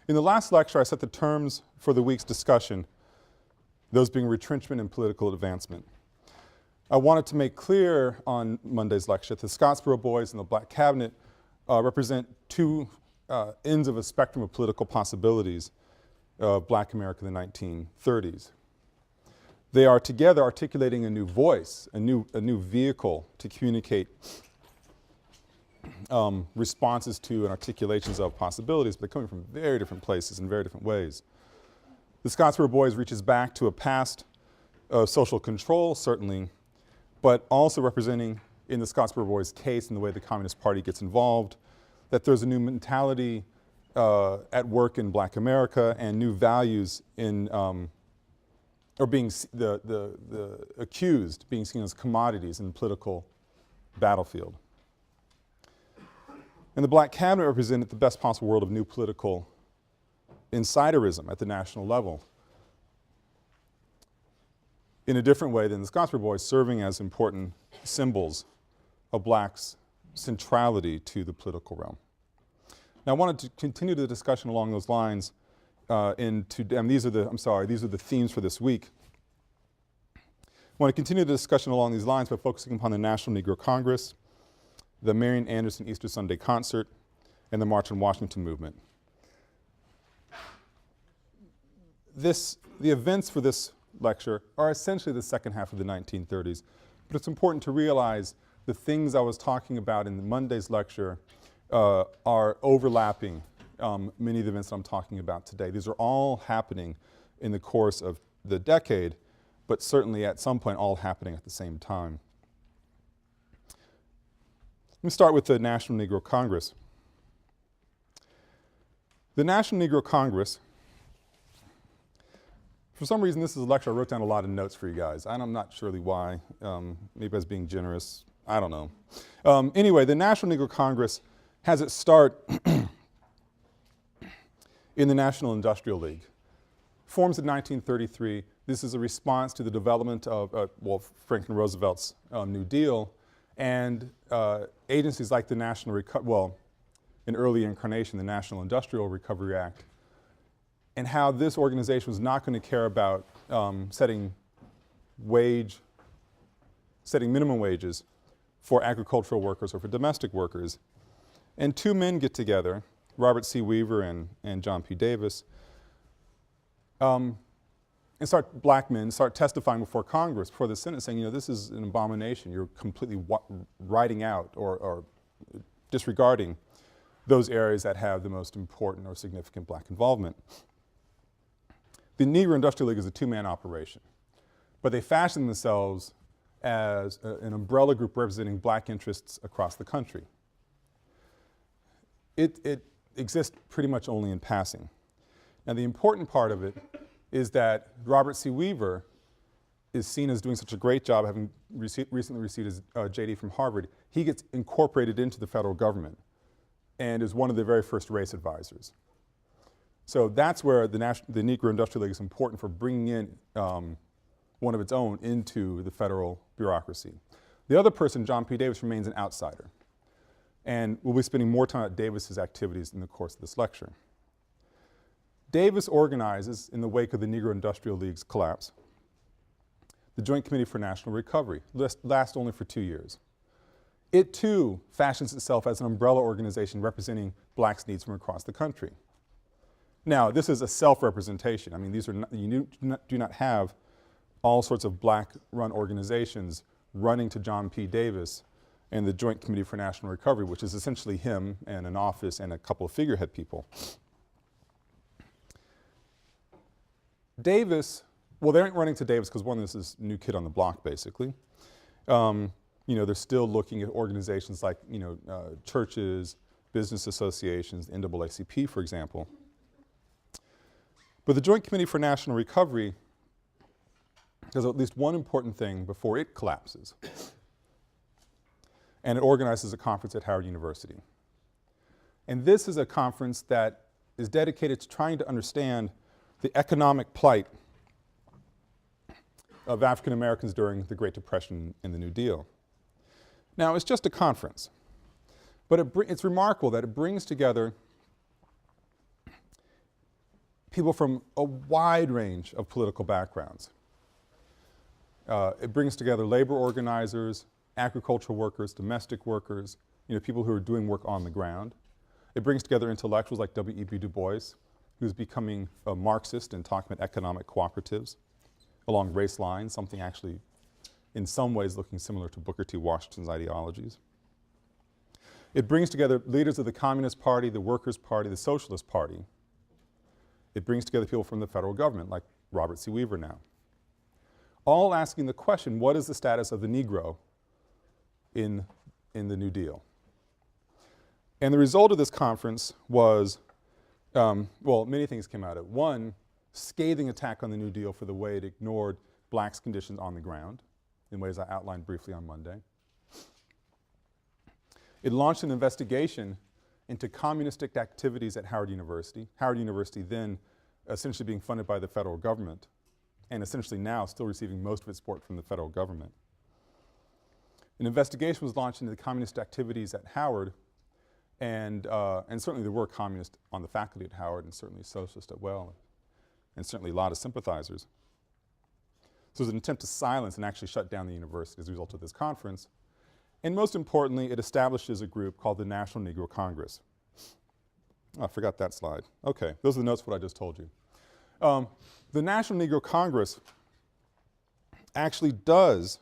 In the last lecture, I set the terms for the week's discussion, those being retrenchment and political advancement. I wanted to make clear on Monday's lecture that the Scottsboro Boys and the Black Cabinet represent two ends of a spectrum of political possibilities of Black America in the 1930s. They are together articulating a new voice, a new vehicle to communicate responses to and articulations of possibilities, but coming from very different places in very different ways. The Scottsboro Boys reaches back to a past of social control, certainly, but also representing in the Scottsboro Boys' case, in the way the Communist Party gets involved, that there's a new mentality at work in Black America and new values in or being the accused being seen as commodities in the political battlefield. And the Black Cabinet represented the best possible world of new political insiderism at the national level in a different way than the Scottsboro Boys, serving as important symbols of Blacks' centrality to the political realm. Now, I wanted to continue the discussion along those lines and these are the themes for this week. I want to continue the discussion along these lines by focusing upon the National Negro Congress, the Marian Anderson Easter Sunday Concert, and the March on Washington movement. The events for this lecture are essentially the second half of the 1930s, but it's important to realize the things I was talking about in Monday's lecture are overlapping many of the events that I'm talking about today. These are all happening in the course of the decade, but certainly at some point all happening at the same time. Let me start with the National Negro Congress. The National Negro Congress, for some reason this is a lecture I wrote down a lot of notes for you guys, and I'm not surely why. Maybe I was being generous, I don't know. Anyway, the National Negro Congress has its start in the National Industrial League. Forms in 1933, this is a response to the development of, Franklin Roosevelt's New Deal, and agencies like the an early incarnation, the National Industrial Recovery Act, and how this organization was not going to care about setting minimum wages for agricultural workers or for domestic workers. And two men get together, Robert C. Weaver and John P. Davis, and black men start testifying before Congress, before the Senate, saying, this is an abomination. You're completely writing out or disregarding those areas that have the most important or significant black involvement. The Negro Industrial League is a two-man operation, but they fashion themselves as an umbrella group representing black interests across the country. It exists pretty much only in passing. Now, the important part of it is that Robert C. Weaver is seen as doing such a great job, having recently received his JD from Harvard. He gets incorporated into the federal government and is one of the very first race advisors. So that's where the Negro Industrial League is important for bringing in one of its own into the federal bureaucracy. The other person, John P. Davis, remains an outsider. And we'll be spending more time at Davis's activities in the course of this lecture. Davis organizes, in the wake of the Negro Industrial League's collapse, the Joint Committee for National Recovery, lasts only for 2 years. It too fashions itself as an umbrella organization representing blacks' needs from across the country. Now, this is a self-representation. I mean, you do not have all sorts of black-run organizations running to John P. Davis and the Joint Committee for National Recovery, which is essentially him and an office and a couple of figurehead people. Davis, they aren't running to Davis because this is new kid on the block, basically. They're still looking at organizations like, churches, business associations, the NAACP, for example. But the Joint Committee for National Recovery does at least one important thing before it collapses. And it organizes a conference at Howard University. And this is a conference that is dedicated to trying to understand the economic plight of African Americans during the Great Depression and the New Deal. Now, it's just a conference, but it's remarkable that it brings together people from a wide range of political backgrounds. It brings together labor organizers, agricultural workers, domestic workers, people who are doing work on the ground. It brings together intellectuals like W.E.B. Du Bois, who's becoming a Marxist and talking about economic cooperatives along race lines, something actually in some ways looking similar to Booker T. Washington's ideologies. It brings together leaders of the Communist Party, the Workers' Party, the Socialist Party. It brings together people from the federal government, like Robert C. Weaver now, all asking the question, what is the status of the Negro in the New Deal? And the result of this conference was, well, many things came out of it. One, scathing attack on the New Deal for the way it ignored blacks' conditions on the ground, in ways I outlined briefly on Monday. It launched an investigation into communistic activities at Howard University. Howard University then essentially being funded by the federal government, and essentially now still receiving most of its support from the federal government. An investigation was launched into the communist activities at Howard, and certainly there were communists on the faculty at Howard, and certainly socialists as well, and certainly a lot of sympathizers. So it was an attempt to silence and actually shut down the university as a result of this conference. And most importantly, it establishes a group called the National Negro Congress. Oh, I forgot that slide. Okay, those are the notes for what I just told you. The National Negro Congress actually does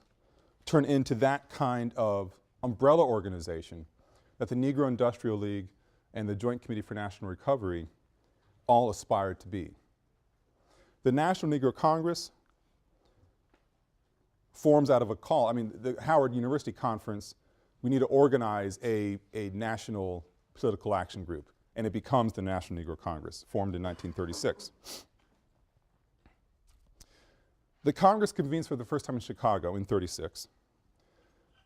turn into that kind of umbrella organization that the Negro Industrial League and the Joint Committee for National Recovery all aspired to be. The National Negro Congress forms out of a call. I mean, the Howard University Conference, we need to organize a national political action group, and it becomes the National Negro Congress, formed in 1936. The Congress convenes for the first time in Chicago in '36,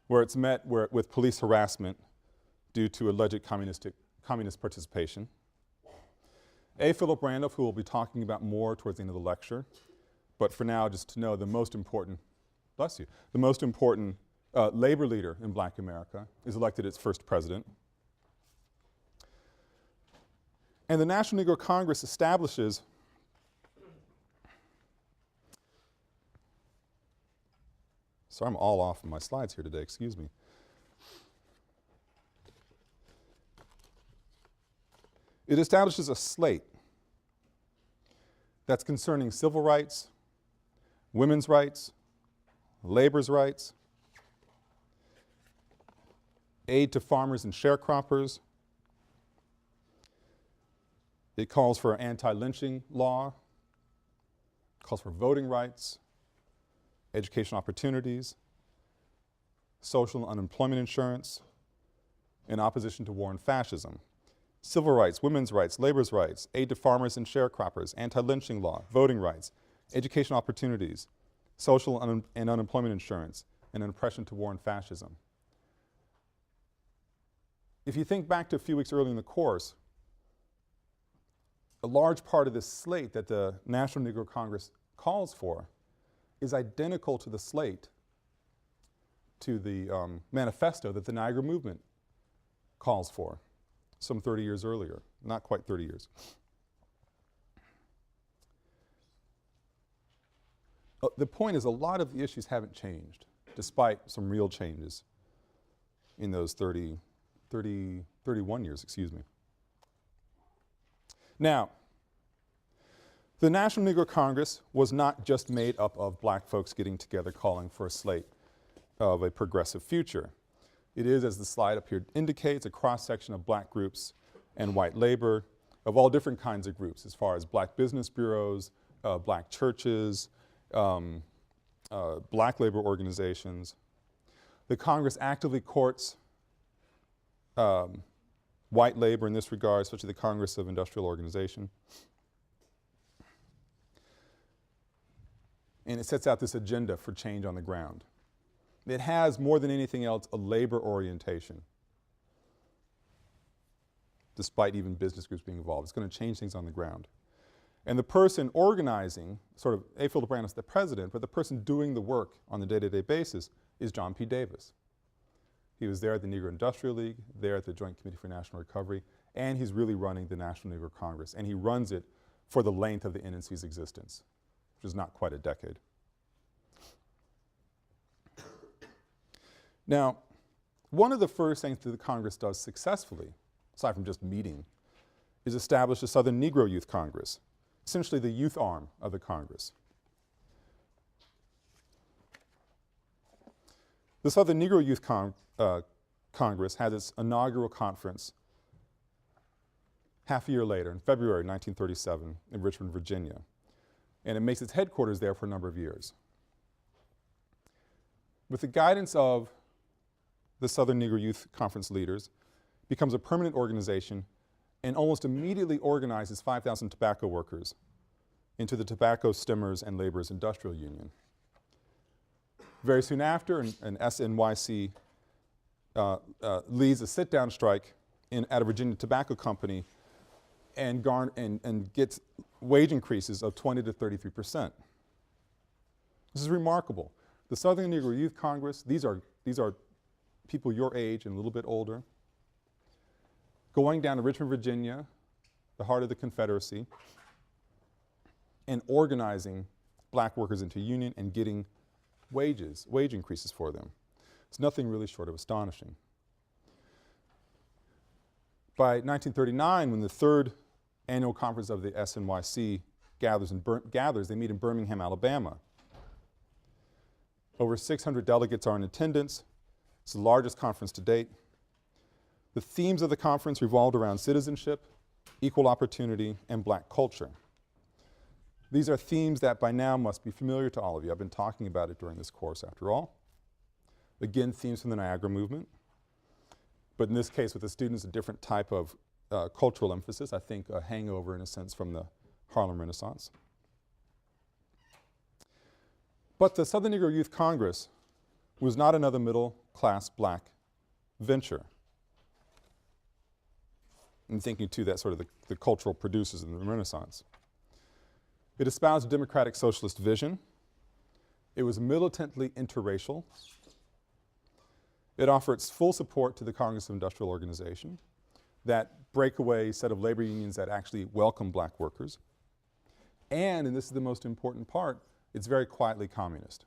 where it's met with police harassment due to alleged communist participation. A. Philip Randolph, who we'll be talking about more towards the end of the lecture, but for now just to know the most important, bless you, the most important labor leader in Black America is elected its first president. And the National Negro Congress establishes so I'm all off of my slides here today, excuse me. It establishes a slate that's concerning civil rights, women's rights, labor's rights, aid to farmers and sharecroppers. It calls for an anti-lynching law, calls for voting rights, educational opportunities, social and unemployment insurance, in opposition to war and fascism. Civil rights, women's rights, labor's rights, aid to farmers and sharecroppers, anti-lynching law, voting rights, educational opportunities, social and unemployment insurance, and an oppression to war and fascism. If you think back to a few weeks earlier in the course, a large part of this slate that the National Negro Congress calls for is identical to the slate, to the manifesto that the Niagara Movement calls for some 30 years earlier, not quite 30 years. The point is a lot of the issues haven't changed, despite some real changes in those 31 years, excuse me. Now, the National Negro Congress was not just made up of black folks getting together calling for a slate of a progressive future. It is, as the slide up here indicates, a cross-section of black groups and white labor of all different kinds of groups, as far as black business bureaus, black churches, black labor organizations. The Congress actively courts white labor in this regard, especially the Congress of Industrial Organization. And it sets out this agenda for change on the ground. It has, more than anything else, a labor orientation, despite even business groups being involved. It's going to change things on the ground. And the person organizing, sort of, A. Philip Randolph's the president, but the person doing the work on the day-to-day basis is John P. Davis. He was there at the Negro Industrial League, there at the Joint Committee for National Recovery, and he's really running the National Negro Congress. And he runs it for the length of the NNC's existence, which is not quite a decade. Now, one of the first things that the Congress does successfully, aside from just meeting, is establish the Southern Negro Youth Congress, essentially the youth arm of the Congress. The Southern Negro Youth Congress had its inaugural conference half a year later, in February 1937, in Richmond, Virginia. And it makes its headquarters there for a number of years. With the guidance of the Southern Negro Youth Conference leaders, it becomes a permanent organization and almost immediately organizes 5,000 tobacco workers into the Tobacco Stemmers and Laborers Industrial Union. Very soon after, an SNYC leads a sit-down strike at a Virginia tobacco company and gets wage increases of 20 to 33%. This is remarkable. The Southern Negro Youth Congress, these are people your age and a little bit older, going down to Richmond, Virginia, the heart of the Confederacy, and organizing black workers into a union and getting wage increases for them. It's nothing really short of astonishing. By 1939, when the third annual conference of the SNYC gathers, they meet in Birmingham, Alabama. Over 600 delegates are in attendance. It's the largest conference to date. The themes of the conference revolved around citizenship, equal opportunity, and black culture. These are themes that by now must be familiar to all of you. I've been talking about it during this course after all. Again, themes from the Niagara movement, but in this case with the students a different type of cultural emphasis, I think a hangover in a sense from the Harlem Renaissance. But the Southern Negro Youth Congress was not another middle-class black venture. I'm thinking too that sort of the cultural producers in the Renaissance. It espoused a democratic socialist vision. It was militantly interracial. It offered its full support to the Congress of Industrial Organization, that breakaway set of labor unions that actually welcome black workers. And this is the most important part, it's very quietly communist.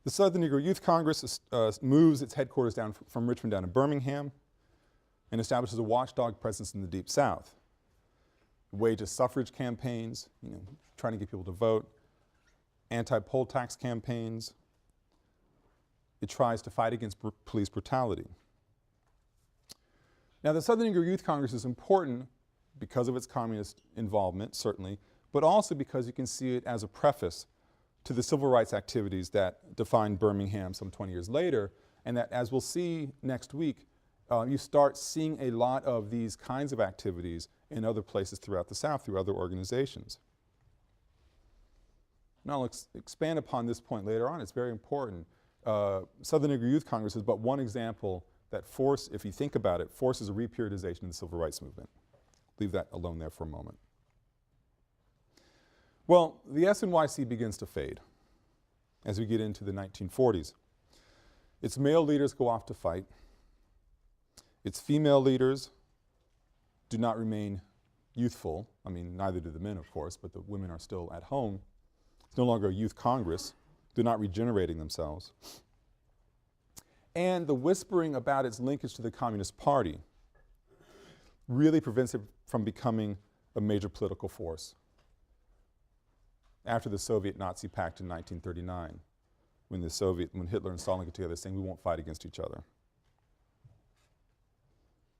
The Southern Negro Youth Congress moves its headquarters down from Richmond down to Birmingham and establishes a watchdog presence in the Deep South. It wages suffrage campaigns, trying to get people to vote, anti-poll tax campaigns. It tries to fight against police brutality. Now, the Southern Negro Youth Congress is important because of its communist involvement, certainly, but also because you can see it as a preface to the civil rights activities that defined Birmingham some 20 years later, and that, as we'll see next week, you start seeing a lot of these kinds of activities in other places throughout the South, through other organizations. Now I'll expand upon this point later on. It's very important. Southern Negro Youth Congress is but one example that if you think about it, forces a reperiodization of the civil rights movement. Leave that alone there for a moment. Well, the SNYC begins to fade as we get into the 1940s. Its male leaders go off to fight. Its female leaders do not remain youthful. I mean, neither do the men, of course, but the women are still at home. It's no longer a youth congress. They're not regenerating themselves. And the whispering about its linkage to the Communist Party really prevents it from becoming a major political force after the Soviet-Nazi pact in 1939, when Hitler and Stalin get together saying we won't fight against each other,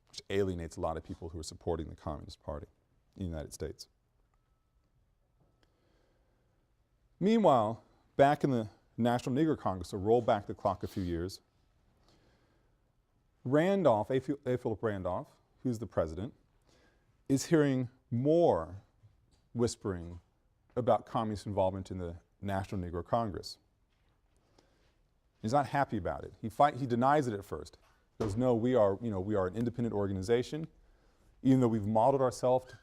which alienates a lot of people who are supporting the Communist Party in the United States. Meanwhile, back in the National Negro Congress, so roll back the clock a few years, Randolph, A. Philip Randolph, who's the president, is hearing more whispering about communist involvement in the National Negro Congress. He's not happy about it. He denies it at first. He goes, no, we are an independent organization, even though we've modeled ourselves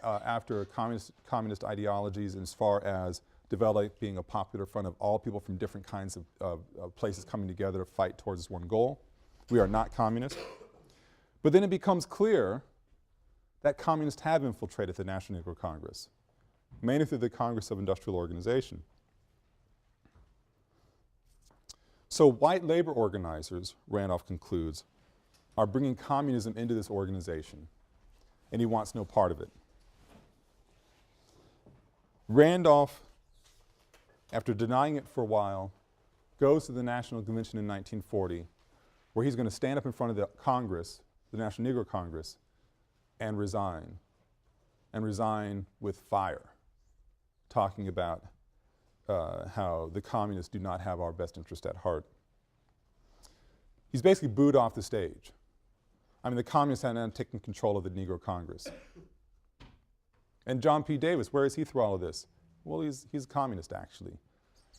after communist ideologies as far as developing a popular front of all people from different kinds of places coming together to fight towards this one goal. We are not communist. But then it becomes clear that communists have infiltrated the National Negro Congress, mainly through the Congress of Industrial Organization. So white labor organizers, Randolph concludes, are bringing communism into this organization, and he wants no part of it. Randolph, after denying it for a while, goes to the National Convention in 1940, where he's going to stand up in front of the Congress, the National Negro Congress, and resign with fire, talking about how the communists do not have our best interest at heart. He's basically booed off the stage. I mean, the communists had now taken control of the Negro Congress. And John P. Davis, where is he through all of this? Well, he's a communist, actually.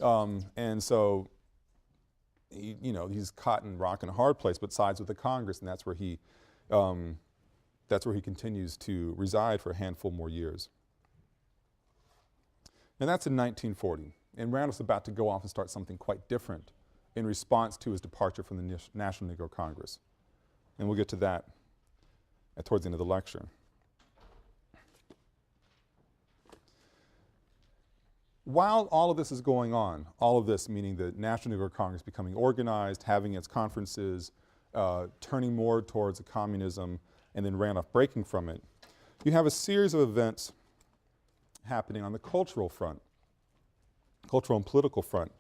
And so, he's caught in rock and a hard place, but sides with the Congress, and that's where he continues to reside for a handful more years. And that's in 1940. And Randolph's about to go off and start something quite different in response to his departure from the National Negro Congress. And we'll get to that towards the end of the lecture. While all of this is going on, all of this meaning the National Negro Congress becoming organized, having its conferences, turning more towards communism, and then Randolph breaking from it, you have a series of events happening on the cultural front, cultural and political front,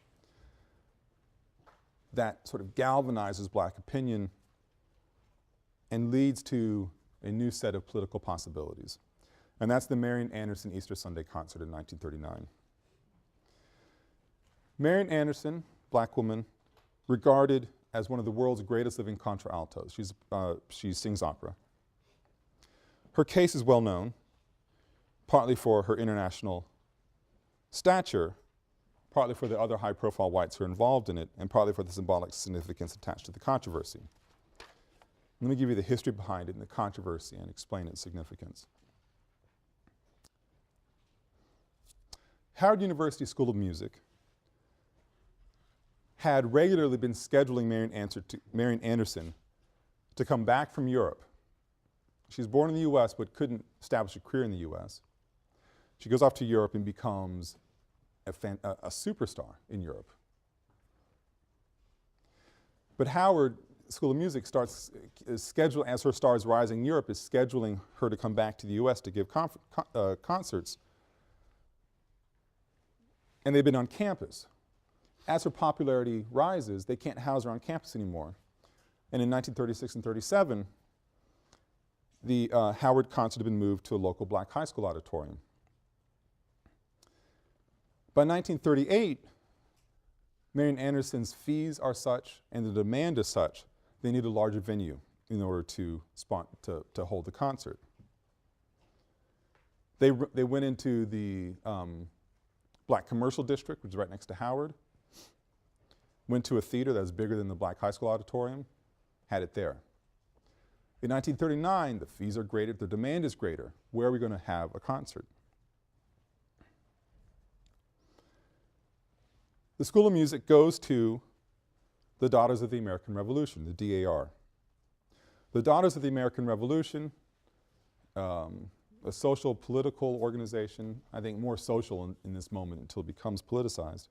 that sort of galvanizes black opinion and leads to a new set of political possibilities. And that's the Marian Anderson Easter Sunday concert in 1939. Marian Anderson, black woman, regarded as one of the world's greatest living contraltos. She sings opera. Her case is well known, partly for her international stature, partly for the other high-profile whites who are involved in it, and partly for the symbolic significance attached to the controversy. Let me give you the history behind it and the controversy and explain its significance. Howard University School of Music had regularly been scheduling Marian Anderson to come back from Europe. She was born in the U.S. but couldn't establish a career in the U.S. She goes off to Europe and becomes a superstar in Europe. But Howard School of Music is scheduling, as her star is rising in Europe, is scheduling her to come back to the U.S. to give concerts. And they've been on campus. As her popularity rises, they can't house her on campus anymore. And in 1936 and 37, the Howard concert had been moved to a local black high school auditorium. By 1938, Marian Anderson's fees are such and the demand is such, they need a larger venue in order to hold the concert. They went into the black commercial district, which is right next to Howard, went to a theater that was bigger than the black high school auditorium, had it there. In 1939, the fees are greater, the demand is greater. Where are we going to have a concert? The School of Music goes to the Daughters of the American Revolution, the DAR. The Daughters of the American Revolution, a social political organization, I think more social in this moment until it becomes politicized,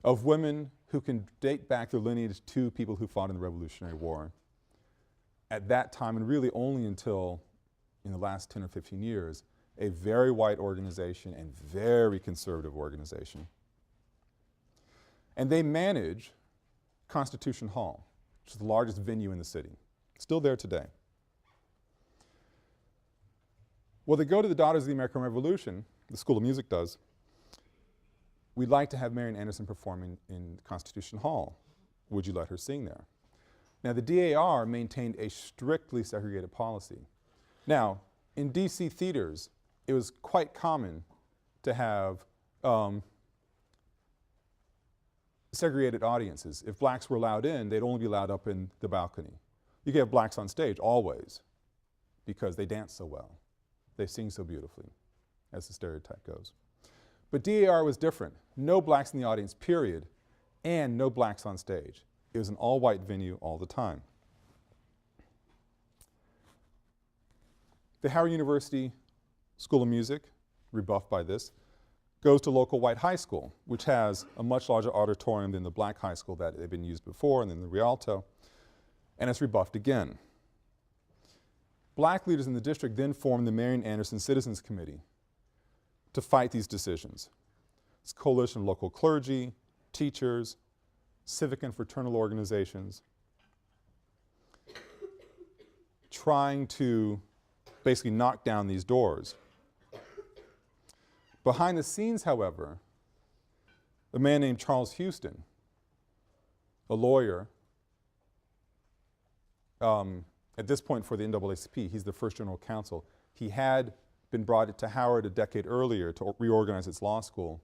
of women who can date back their lineage to people who fought in the Revolutionary War. At that time, and really only until in the last 10 or 15 years, a very white organization and very conservative organization. And they manage Constitution Hall, which is the largest venue in the city. Still there today. Well, they go to the Daughters of the American Revolution, the School of Music does. We'd like to have Marian Anderson performing in Constitution Hall. Would you let her sing there? Now, the DAR maintained a strictly segregated policy. Now, in DC theaters, it was quite common to have segregated audiences. If blacks were allowed in, they'd only be allowed up in the balcony. You could have blacks on stage, always, because they dance so well. They sing so beautifully, as the stereotype goes. But DAR was different. No blacks in the audience, period, and no blacks on stage. It was an all-white venue all the time. The Howard University School of Music, rebuffed by this, goes to local white high school, which has a much larger auditorium than the black high school that had been used before, and then the Rialto, and it's rebuffed again. Black leaders in the district then formed the Marian Anderson Citizens Committee to fight these decisions. It's a coalition of local clergy, teachers, civic and fraternal organizations, trying to basically knock down these doors. Behind the scenes, however, a man named Charles Houston, a lawyer, at this point for the NAACP, he's the first general counsel. He had been brought to Howard a decade earlier to reorganize its law school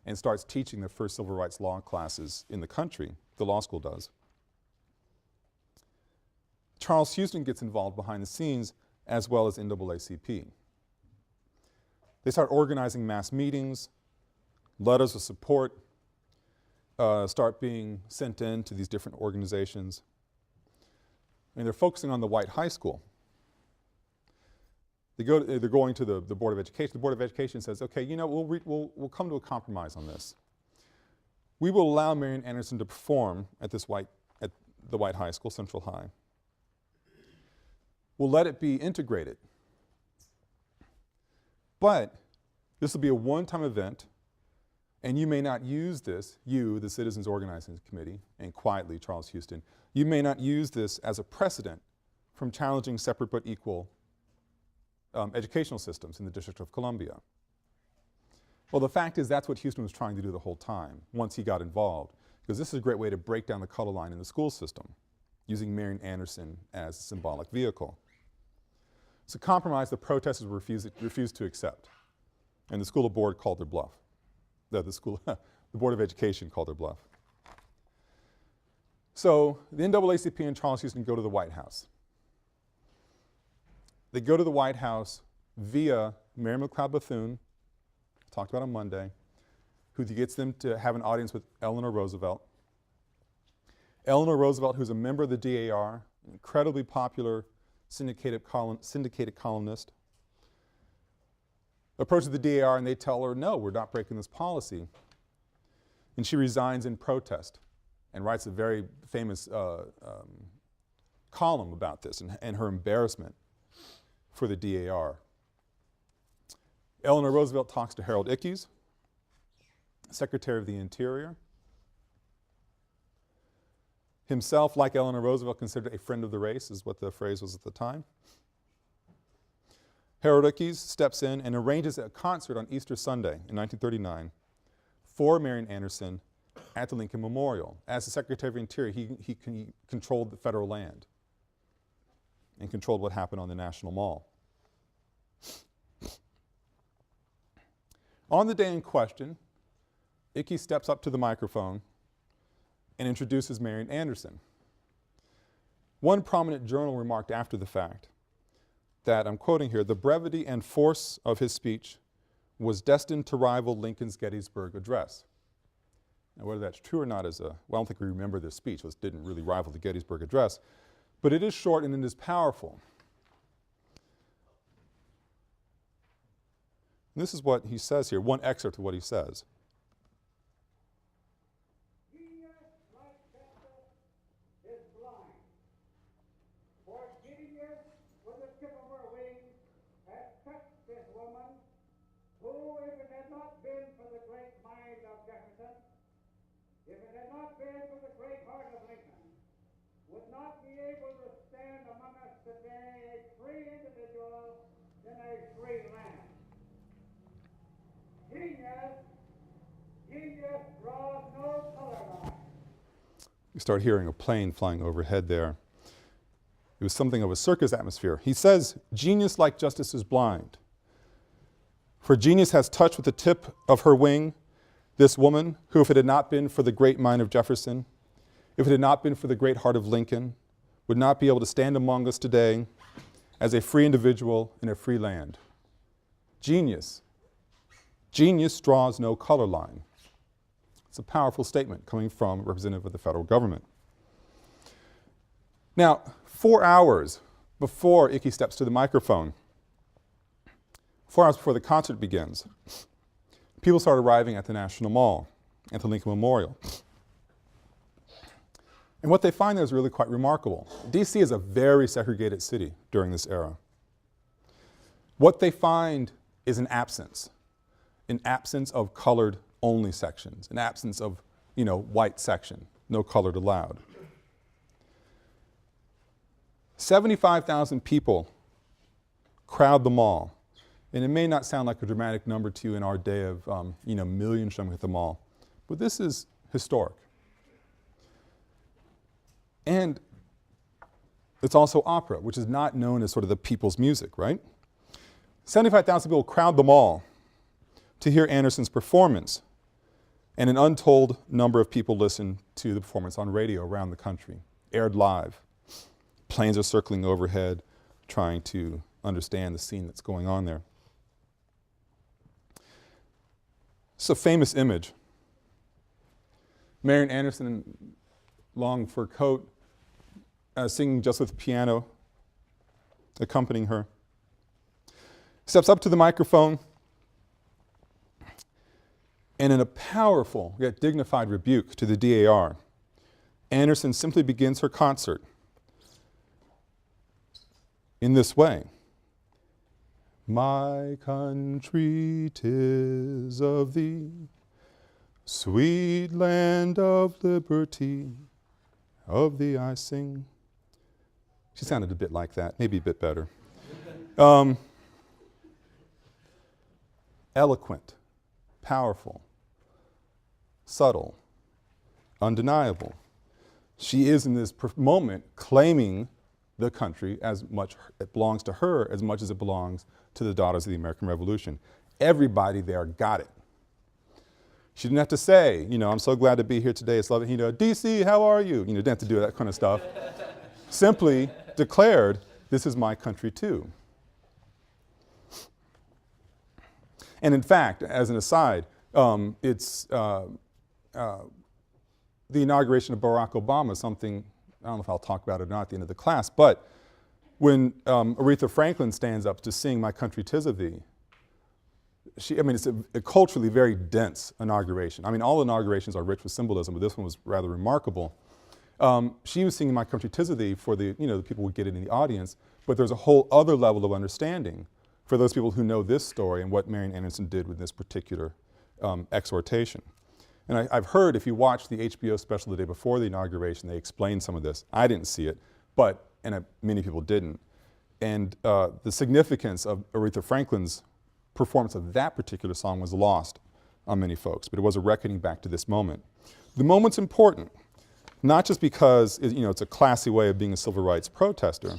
and starts teaching the first civil rights law classes in the country, the law school does. Charles Houston gets involved behind the scenes as well as NAACP. They start organizing mass meetings, letters of support start being sent in to these different organizations. And they're focusing on the white high school. They're going to the Board of Education. The Board of Education says, okay, you know, we'll come to a compromise on this. We will allow Marian Anderson to perform at the white high school, Central High. We'll let it be integrated. But this will be a one-time event, and you may not use this, you, the Citizens Organizing Committee, and quietly, Charles Houston, you may not use this as a precedent from challenging separate but equal educational systems in the District of Columbia. Well, the fact is that's what Houston was trying to do the whole time once he got involved, because this is a great way to break down the color line in the school system, using Marian Anderson as a symbolic vehicle. It's a compromise the protesters refused to accept, and the school board called their bluff. The Board of Education called their bluff. So the NAACP and Charles Houston go to the White House. They go to the White House via Mary McLeod Bethune, talked about on Monday, who gets them to have an audience with Eleanor Roosevelt. Eleanor Roosevelt, who's a member of the DAR, an incredibly popular syndicated columnist, approaches the DAR and they tell her, no, we're not breaking this policy. And she resigns in protest and writes a very famous column about this and her embarrassment for the DAR. Eleanor Roosevelt talks to Harold Ickes, Secretary of the Interior. Himself, like Eleanor Roosevelt, considered a friend of the race, is what the phrase was at the time. Harold Ickes steps in and arranges a concert on Easter Sunday in 1939 for Marian Anderson at the Lincoln Memorial. As the Secretary of the Interior, he controlled the federal land and controlled what happened on the National Mall. On the day in question, Ickes steps up to the microphone and introduces Marian Anderson. One prominent journal remarked after the fact that, I'm quoting here, the brevity and force of his speech was destined to rival Lincoln's Gettysburg Address. Now, whether that's true or not well, I don't think we remember this speech. It didn't really rival the Gettysburg Address, but it is short and it is powerful. And this is what he says here, one excerpt of what he says. You start hearing a plane flying overhead there. It was something of a circus atmosphere. He says, genius like justice is blind. For genius has touched with the tip of her wing this woman who, if it had not been for the great mind of Jefferson, if it had not been for the great heart of Lincoln, would not be able to stand among us today as a free individual in a free land. Genius. Genius draws no color line. It's a powerful statement coming from a representative of the federal government. Now, 4 hours before Ickes steps to the microphone, 4 hours before the concert begins, people start arriving at the National Mall, at the Lincoln Memorial. And what they find there is really quite remarkable. DC is a very segregated city during this era. What they find is an absence of colored only sections, an absence of, white section, no colored allowed. 75,000 people crowd the mall. And it may not sound like a dramatic number to you in our day of, millions showing at the mall, but this is historic. And it's also opera, which is not known as sort of the people's music, right? 75,000 people crowd the mall to hear Anderson's performance, and an untold number of people listen to the performance on radio around the country, aired live. Planes are circling overhead, trying to understand the scene that's going on there. It's a famous image. Marian Anderson in long fur coat, singing just with piano accompanying her. Steps up to the microphone, and in a powerful yet dignified rebuke to the DAR, Anderson simply begins her concert in this way. My country, 'tis of thee, sweet land of liberty, of thee I sing. She sounded a bit like that, maybe a bit better. Eloquent, powerful, subtle, undeniable. She is in this moment claiming the country as much, it belongs to her as much as it belongs to the daughters of the American Revolution. Everybody there got it. She didn't have to say, I'm so glad to be here today, it's lovely, DC, how are you? Didn't have to do that kind of stuff. Simply declared, this is my country too. And in fact, as an aside, it's the inauguration of Barack Obama, something, I don't know if I'll talk about it or not at the end of the class, but when Aretha Franklin stands up to sing My Country 'Tis of Thee, it's a culturally very dense inauguration. All inaugurations are rich with symbolism, but this one was rather remarkable. She was singing My Country 'Tis of Thee for the people who would get it in the audience, but there's a whole other level of understanding for those people who know this story and what Marian Anderson did with this particular exhortation. And I've heard, if you watch the HBO special the day before the inauguration, they explained some of this. I didn't see it, and many people didn't. And the significance of Aretha Franklin's performance of that particular song was lost on many folks, but it was a reckoning back to this moment. The moment's important, not just because it's a classy way of being a civil rights protester,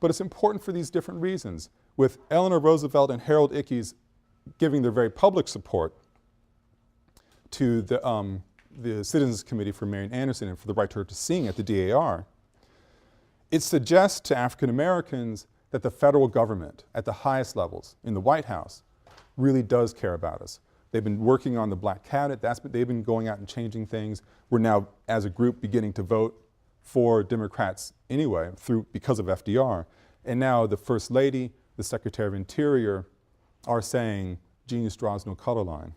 but it's important for these different reasons. With Eleanor Roosevelt and Harold Ickes giving their very public support to the Citizens Committee for Marian Anderson and for the right to her to sing at the DAR, it suggests to African Americans that the federal government at the highest levels in the White House really does care about us. They've been working on the black cabinet, they've been going out and changing things. We're now, as a group, beginning to vote for Democrats anyway, because of FDR. And now the First Lady, the Secretary of Interior are saying, genius draws no color line.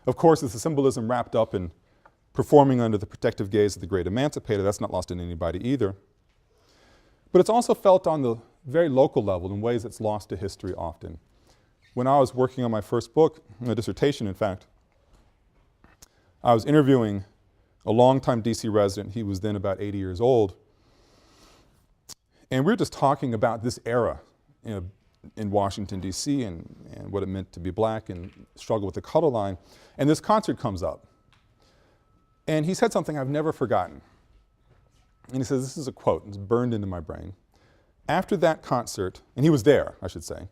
Of course, there's a symbolism wrapped up in performing under the protective gaze of the great emancipator. That's not lost on anybody either. But it's also felt on the very local level in ways that's lost to history often. When I was working on my first book, my dissertation in fact, I was interviewing a longtime DC resident. He was then about 80 years old. And we were just talking about this era in Washington, D.C. and what it meant to be black and struggle with the color line. And this concert comes up. And he said something I've never forgotten. And he says, this is a quote, it's burned into my brain. After that concert, and he was there, I should say,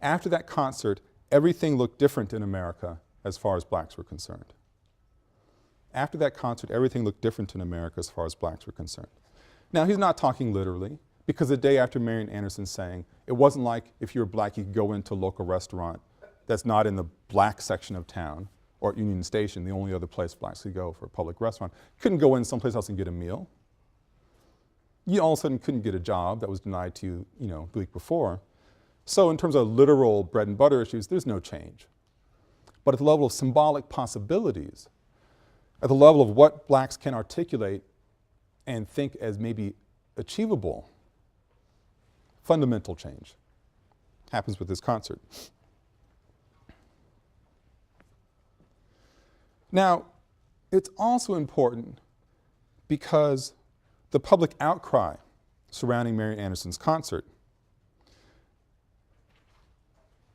after that concert, everything looked different in America as far as blacks were concerned. After that concert, everything looked different in America as far as blacks were concerned. Now, he's not talking literally, because the day after Marian Anderson sang, it wasn't like if you were black, you could go into a local restaurant that's not in the black section of town, or at Union Station, the only other place blacks could go for a public restaurant. You couldn't go in someplace else and get a meal. You all of a sudden couldn't get a job that was denied to you, the week before. So in terms of literal bread and butter issues, there's no change. But at the level of symbolic possibilities, at the level of what blacks can articulate and think as maybe achievable, fundamental change happens with this concert. Now, it's also important because the public outcry surrounding Marian Anderson's concert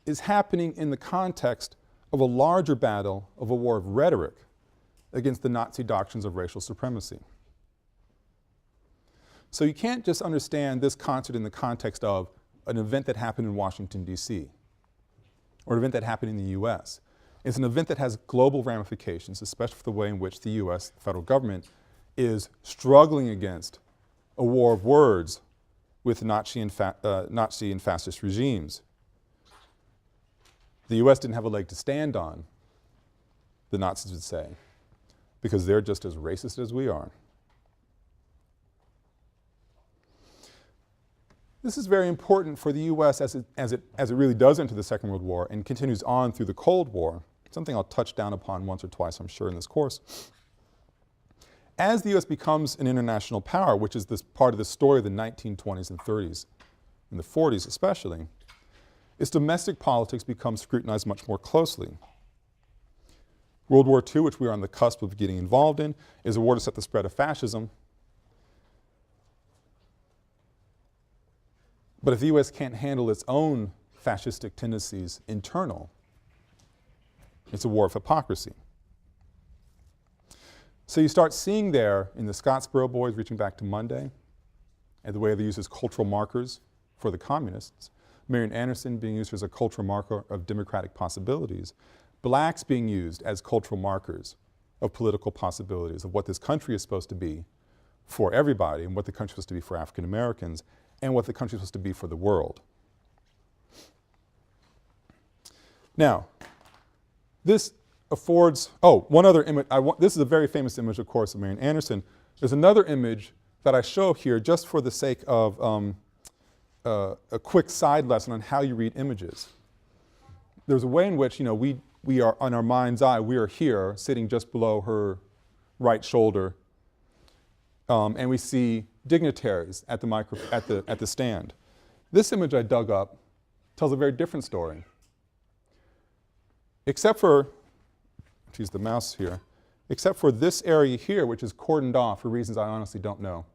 is happening in the context of a larger battle, of a war of rhetoric against the Nazi doctrines of racial supremacy. So you can't just understand this concert in the context of an event that happened in Washington, D.C., or an event that happened in the U.S. It's an event that has global ramifications, especially for the way in which the U.S. federal government is struggling against a war of words with Nazi and fascist regimes. The U.S. didn't have a leg to stand on, the Nazis would say, because they're just as racist as we are. This is very important for the U.S. as it really does enter the Second World War and continues on through the Cold War, something I'll touch down upon once or twice, I'm sure, in this course. As the U.S. becomes an international power, which is this part of the story of the 1920s and 30s, and the 40s especially, its domestic politics become scrutinized much more closely. World War II, which we are on the cusp of getting involved in, is a war to stop the spread of fascism. But if the U.S. can't handle its own fascistic tendencies internal, it's a war of hypocrisy. So you start seeing there in the Scottsboro Boys reaching back to Monday, and the way they use as cultural markers for the communists, Marian Anderson being used as a cultural marker of democratic possibilities, blacks being used as cultural markers of political possibilities, of what this country is supposed to be for everybody, and what the country is supposed to be for African Americans, and what the country is supposed to be for the world. Now, this affords, one other image, this is a very famous image, of course, of Marian Anderson. There's another image that I show here just for the sake of a quick side lesson on how you read images. There's a way in which, we are, on our mind's eye, we are here, sitting just below her right shoulder, and we see dignitaries at the stand. This image I dug up tells a very different story. Except for, use the mouse here, except for this area here, which is cordoned off for reasons I honestly don't know.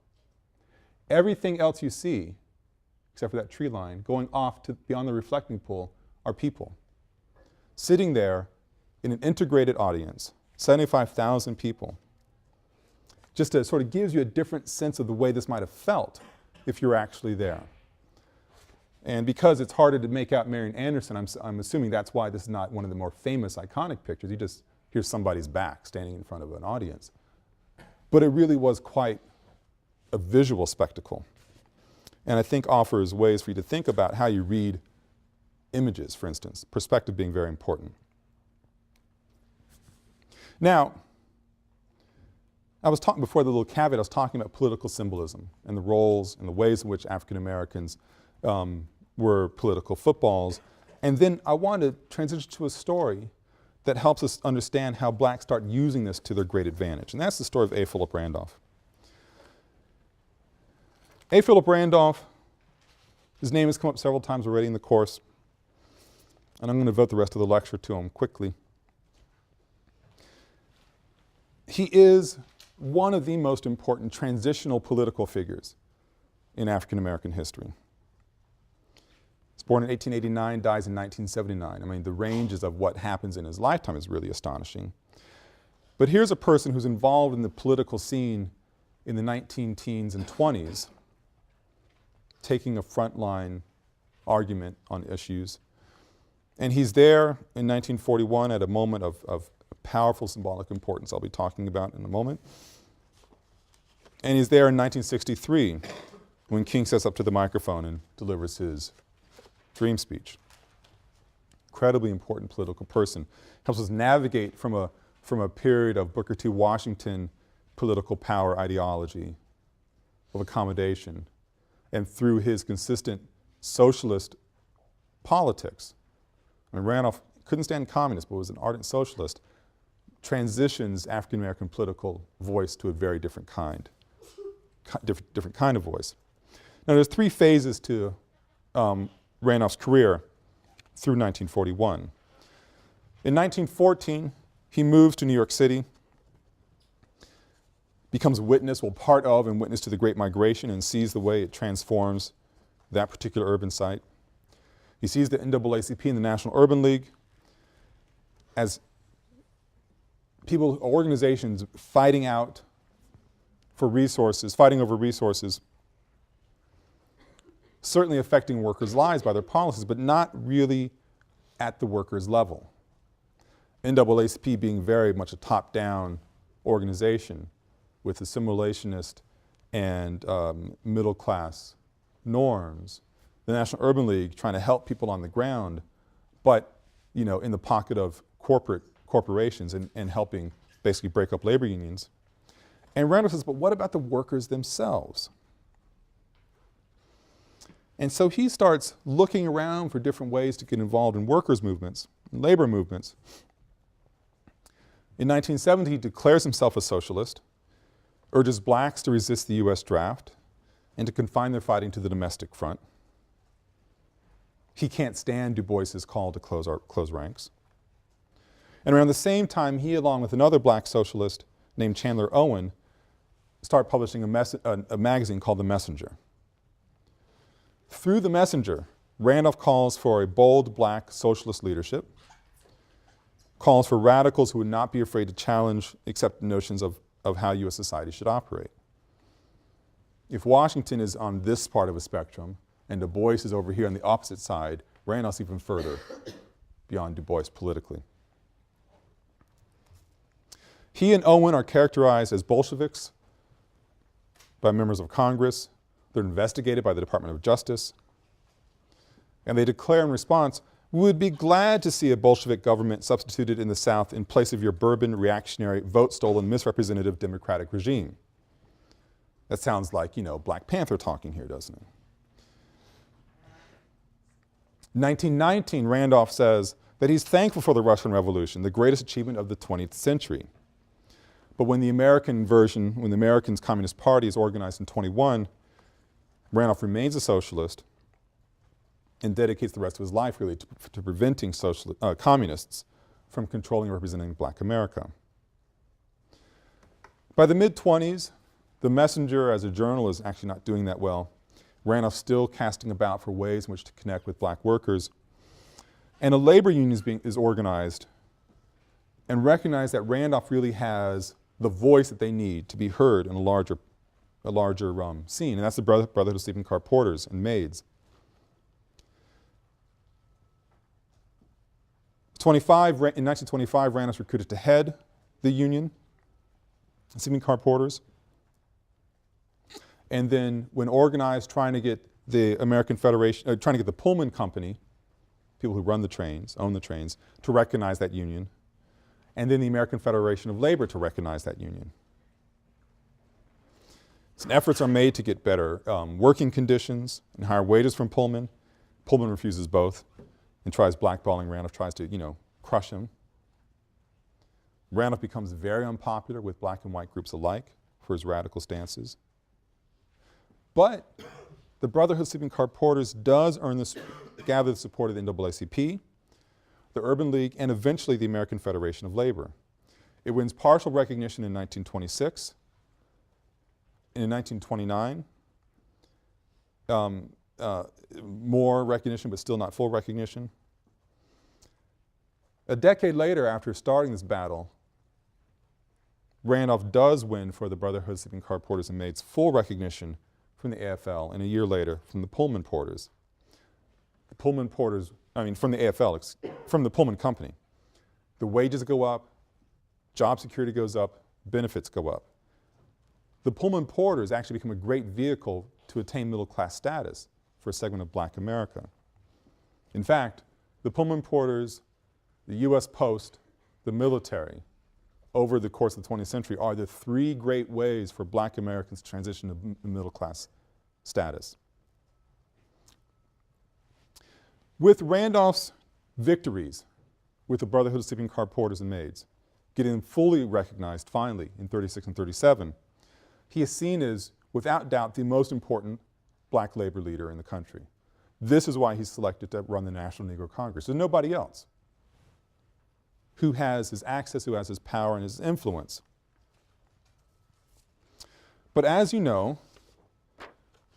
Everything else you see, except for that tree line, going off to beyond the reflecting pool, are people sitting there in an integrated audience, 75,000 people. Just to sort of gives you a different sense of the way this might have felt if you're actually there. And because it's harder to make out Marian Anderson, I'm assuming that's why this is not one of the more famous, iconic pictures. You just hear somebody's back standing in front of an audience. But it really was quite a visual spectacle. And I think offers ways for you to think about how you read images, for instance, perspective being very important. Now, I was talking before the little caveat, I was talking about political symbolism and the roles and the ways in which African Americans were political footballs. And then I wanted to transition to a story that helps us understand how blacks start using this to their great advantage. And that's the story of A. Philip Randolph. A. Philip Randolph, his name has come up several times already in the course, and I'm going to devote the rest of the lecture to him quickly. He is one of the most important transitional political figures in African American history. He's born in 1889, dies in 1979. I mean, the ranges of what happens in his lifetime is really astonishing. But here's a person who's involved in the political scene in the 19-teens and 20s, taking a frontline argument on issues. And he's there in 1941 at a moment of powerful symbolic importance I'll be talking about in a moment. And he's there in 1963 when King steps up to the microphone and delivers his dream speech. Incredibly important political person. Helps us navigate from a period of Booker T. Washington political power ideology of accommodation, and through his consistent socialist politics. I mean, Randolph couldn't stand communists, but was an ardent socialist, transitions African American political voice to a very different kind, different kind of voice. Now there's three phases to Randolph's career through 1941. In 1914, he moves to New York City, becomes witness, well, part of and witness to the Great Migration, and sees the way it transforms that particular urban site. He sees the NAACP and the National Urban League as people, organizations fighting out for resources, fighting over resources, certainly affecting workers' lives by their policies, but not really at the workers' level. NAACP being very much a top-down organization with assimilationist and middle-class norms. The National Urban League trying to help people on the ground, but in the pocket of corporations and helping basically break up labor unions. And Randolph says, but what about the workers themselves? And so he starts looking around for different ways to get involved in workers' movements, labor movements. In 1970, he declares himself a socialist, urges blacks to resist the US draft and to confine their fighting to the domestic front. He can't stand Du Bois's call to close ranks. And around the same time, he, along with another black socialist named Chandler Owen, start publishing a magazine called The Messenger. Through The Messenger, Randolph calls for a bold black socialist leadership, calls for radicals who would not be afraid to challenge accepted notions of how US society should operate. If Washington is on this part of a spectrum and Du Bois is over here on the opposite side, Randolph's even further beyond Du Bois politically. He and Owen are characterized as Bolsheviks by members of Congress. They're investigated by the Department of Justice. And they declare in response, we would be glad to see a Bolshevik government substituted in the South in place of your bourbon, reactionary, vote-stolen, misrepresentative democratic regime. That sounds like, Black Panther talking here, doesn't it? 1919, Randolph says that he's thankful for the Russian Revolution, the greatest achievement of the 20th century. But when the American version, when the American Communist Party is organized in 21, Randolph remains a socialist and dedicates the rest of his life really to preventing communists from controlling and representing black America. By the mid-20s, The Messenger as a journal is actually not doing that well. Randolph's still casting about for ways in which to connect with black workers. And a labor union is organized and recognize that Randolph really has the voice that they need to be heard in a larger scene, and that's the Brotherhood of Sleeping Car Porters and Maids. In 1925, Randolph's recruited to head the union, Sleeping Car Porters. And then when organized, trying to get the American Federation, trying to get the Pullman Company, people who run the trains, own the trains, to recognize that union. And then the American Federation of Labor to recognize that union. So efforts are made to get better working conditions and higher wages from Pullman. Pullman refuses both and tries blackballing Randolph, tries to, crush him. Randolph becomes very unpopular with black and white groups alike for his radical stances. But the Brotherhood of Sleeping Car Porters does gather the support of the NAACP, the Urban League, and eventually the American Federation of Labor. It wins partial recognition in 1926. In 1929, more recognition, but still not full recognition. A decade later, after starting this battle, Randolph does win for the Brotherhood of Sleeping Car Porters and Maids full recognition from the AFL, and a year later from the Pullman Porters. The Pullman Porters, from the AFL, from the Pullman Company. The wages go up, job security goes up, benefits go up. The Pullman Porters actually become a great vehicle to attain middle-class status for a segment of black America. In fact, the Pullman Porters, the US Post, the military, over the course of the 20th century are the three great ways for black Americans to transition to middle-class status. With Randolph's victories with the Brotherhood of Sleeping Car Porters and Maids, getting them fully recognized finally in 36 and 37, he is seen as, without doubt, the most important black labor leader in the country. This is why he's selected to run the National Negro Congress. There's nobody else who has his access, who has his power and his influence. But as you know,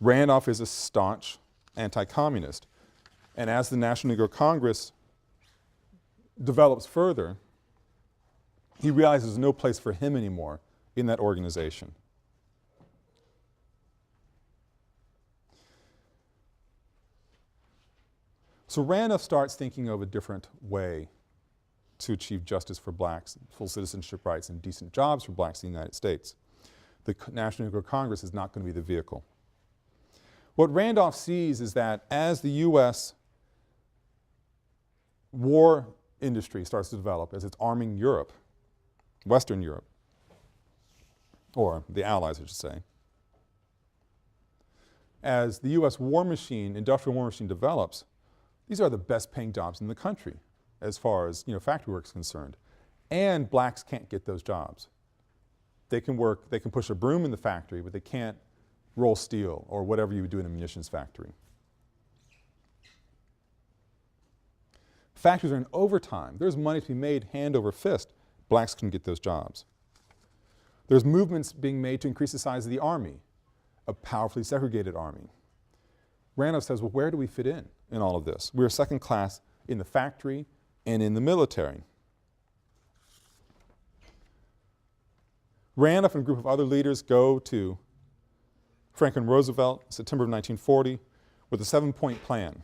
Randolph is a staunch anti-communist. And as the National Negro Congress develops further, he realizes there's no place for him anymore in that organization. So Randolph starts thinking of a different way to achieve justice for blacks, full citizenship rights, and decent jobs for blacks in the United States. The National Negro Congress is not going to be the vehicle. What Randolph sees is that as the U.S. war industry starts to develop, as it's arming Europe, Western Europe, or the Allies, I should say, as the U.S. war machine, industrial war machine develops, these are the best paying jobs in the country as far as, factory work is concerned. And blacks can't get those jobs. They can work, they can push a broom in the factory, but they can't roll steel or whatever you would do in a munitions factory. Factories are in overtime. There's money to be made hand over fist. Blacks can get those jobs. There's movements being made to increase the size of the army, a powerfully segregated army. Randolph says, well, where do we fit in all of this? We're second class in the factory and in the military. Randolph and a group of other leaders go to Franklin Roosevelt in September of 1940 with a 7-point plan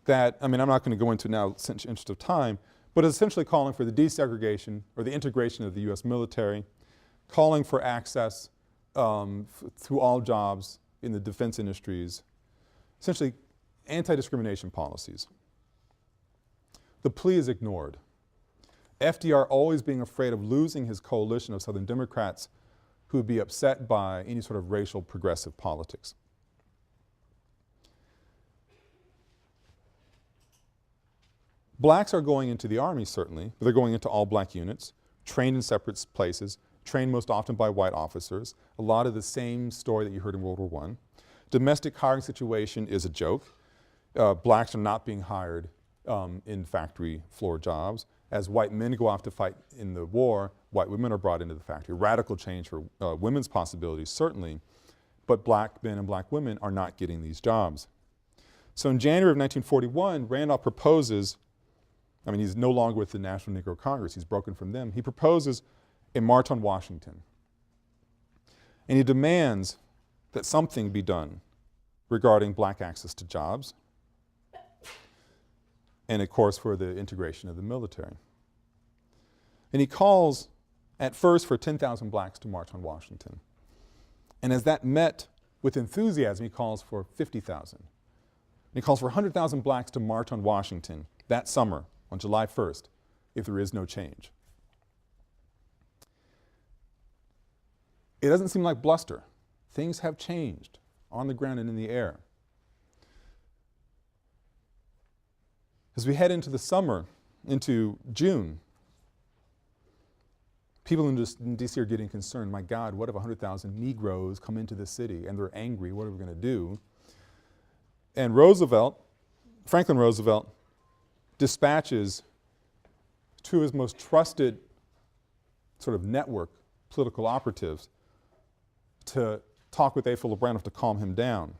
that, I'm not going to go into now in the interest of time, but is essentially calling for the desegregation or the integration of the U.S. military, calling for access to all jobs in the defense industries, essentially anti-discrimination policies. The plea is ignored. FDR, always being afraid of losing his coalition of Southern Democrats who would be upset by any sort of racial progressive politics. Blacks are going into the army, certainly, but they're going into all black units, trained in separate places, trained most often by white officers, a lot of the same story that you heard in World War I. Domestic hiring situation is a joke. Blacks are not being hired in factory floor jobs. As white men go off to fight in the war, white women are brought into the factory. Radical change for women's possibilities, certainly, but black men and black women are not getting these jobs. So in January of 1941, Randolph proposes, he's no longer with the National Negro Congress, he's broken from them. He proposes a march on Washington. And he demands that something be done regarding black access to jobs, and of course for the integration of the military. And he calls at first for 10,000 blacks to march on Washington. And as that met with enthusiasm, he calls for 50,000. He calls for 100,000 blacks to march on Washington that summer on July 1st if there is no change. It doesn't seem like bluster. Things have changed on the ground and in the air. As we head into the summer, into June, people in DC are getting concerned. My God, what if 100,000 Negroes come into the city and they're angry? What are we going to do? And Franklin Roosevelt, dispatches two of his most trusted sort of network political operatives to talk with A. Randolph to calm him down.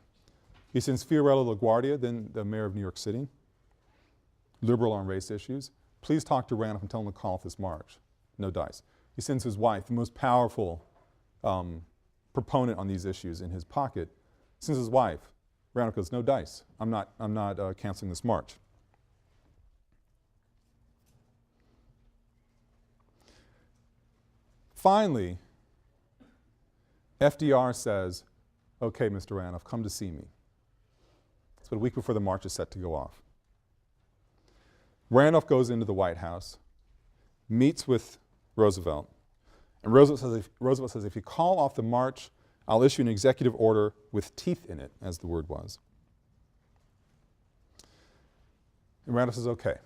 He sends Fiorello LaGuardia, then the mayor of New York City, liberal on race issues. Please talk to Randolph and tell him to call off this march. No dice. He sends his wife, the most powerful proponent on these issues in his pocket, sends his wife. Randolph goes, no dice. I'm not canceling this march. Finally, FDR says, okay, Mr. Randolph, come to see me. It's about a week before the march is set to go off. Randolph goes into the White House, meets with Roosevelt, and Roosevelt says, if you call off the march, I'll issue an executive order with teeth in it, as the word was. And Randolph says, okay.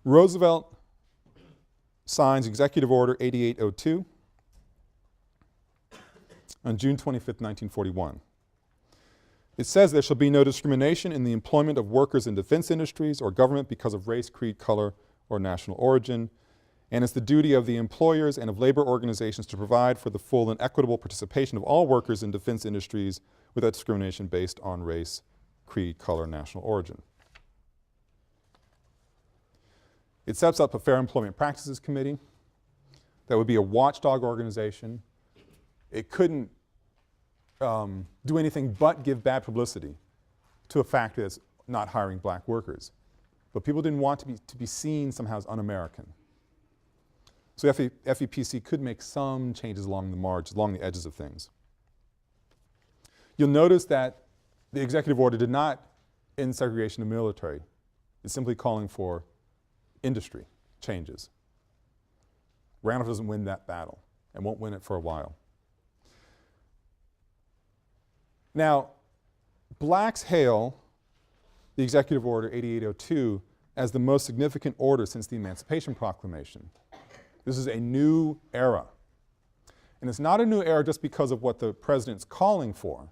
Roosevelt signs Executive Order 8802 on June 25th, 1941. It says there shall be no discrimination in the employment of workers in defense industries or government because of race, creed, color, or national origin, and it's the duty of the employers and of labor organizations to provide for the full and equitable participation of all workers in defense industries without discrimination based on race, creed, color, national origin. It sets up a Fair Employment Practices Committee that would be a watchdog organization. It couldn't do anything but give bad publicity to a factory that's not hiring black workers. But people didn't want to be seen somehow as un-American. So FEPC could make some changes along the margins, along the edges of things. You'll notice that the executive order did not end segregation of military. It's simply calling for industry changes. Randolph doesn't win that battle and won't win it for a while. Now, blacks hail the Executive Order 8802 as the most significant order since the Emancipation Proclamation. This is a new era. And it's not a new era just because of what the president's calling for.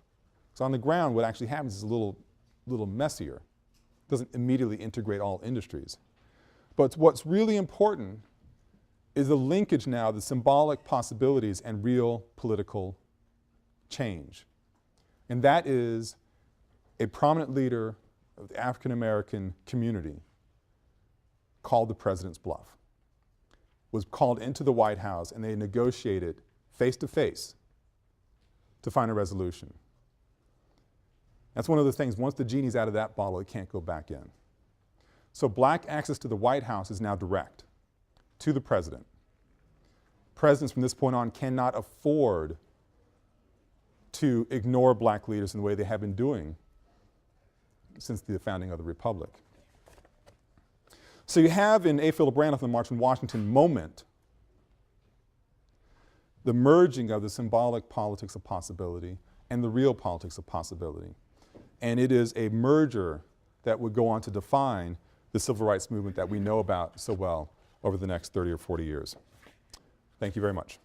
So on the ground, what actually happens is a little messier. It doesn't immediately integrate all industries. But what's really important is the linkage now, the symbolic possibilities and real political change. And that is a prominent leader of the African American community called the President's Bluff, was called into the White House, and they negotiated face to face to find a resolution. That's one of the things, once the genie's out of that bottle, it can't go back in. So black access to the White House is now direct to the president. Presidents from this point on cannot afford to ignore black leaders in the way they have been doing since the founding of the Republic. So you have in A. Philip Randolph and the March on Washington moment the merging of the symbolic politics of possibility and the real politics of possibility. And it is a merger that would go on to define the civil rights movement that we know about so well over the next 30 or 40 years. Thank you very much.